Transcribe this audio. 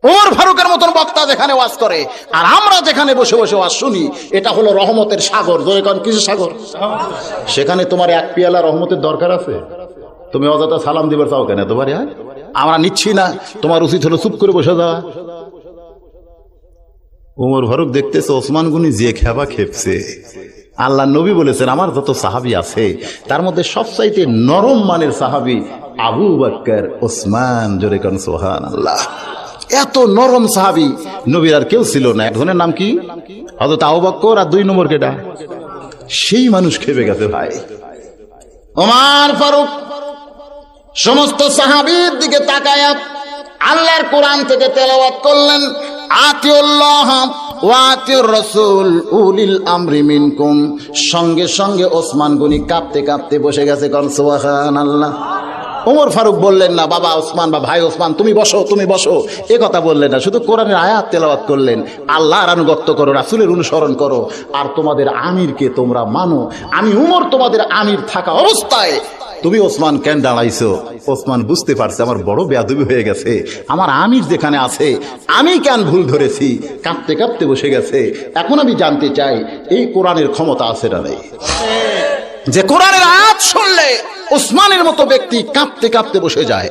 ওমর ফারুকের মতন বক্তা যেখানে ওয়াজ করে আর আমরা যেখানে বসে বসে ওয়াজ শুনি, এটা হলো রহমতের সাগর। এখন কিসের সাগর? সেখানে তোমার এক পেয়ালা রহমতের দরকার আছে? তুমি অযথা সালাম দিবার চাও কেন? তোমার আমরা নিচ্ছি না, তোমার উচিত হলো চুপ করে বসে যাওয়া। ওমর ফারুক দেখতেছে ওসমান গনি যে খেবা খেপছে। আল্লাহ নবী বলেছেন আমার যত সাহাবী আছে তার মধ্যে সবচাইতে নরম মানের সাহাবী আবু বকর, ওসমান। জোরে কোন সুবহানাল্লাহ। এত নরম সাহাবী নবীর আর কেউ ছিল না। একজনের নাম কি? হযরত আবু বকর। আর 2 নম্বর কেটা? সেই মানুষ খেপে গেছে ভাই। ওমর ফারুক সমস্ত সাহাবীর দিকে তাকায়া আল্লাহর কোরআন থেকে তেলাওয়াত করলেন, আতিউল্লাহ ওয়া আতিউর রাসূল উলিল আমরি মিনকুম। সঙ্গে সঙ্গে ওসমান গনি কাঁপতে কাঁপতে বসে গেছে। কোন সুবহানাল্লাহ। ওমর ফারুক বললেন না বাবা ওসমান বা ভাই ওসমান তুমি বসো, তুমি বসো, এ কথা বললেন না। শুধু কোরআনের আয়াত তেলাওয়াত করলেন, আল্লাহর আনুগত্য করো, রাসূলের অনুসরণ করো, আর তোমাদের আমিরকে তোমরা মানো। আমি উমর তোমাদের আমির থাকা অবস্থায় তুমি ওসমান কেন দাঁড়াইছো? ওসমান বুঝতে পারছে আমার বড় বেয়াদবি হয়ে গেছে, আমার আমির যেখানে আছে আমি কেন ভুল ধরেছি। কাঁপতে কাঁপতে বসে গেছে। এখন আমি জানতে চাই এই কোরআনের ক্ষমতা আছে না নেই? যে কোরআনের আয়াত শুনলে ওসমানের মতো ব্যক্তি কাঁপতে কাঁপতে বসে যায়।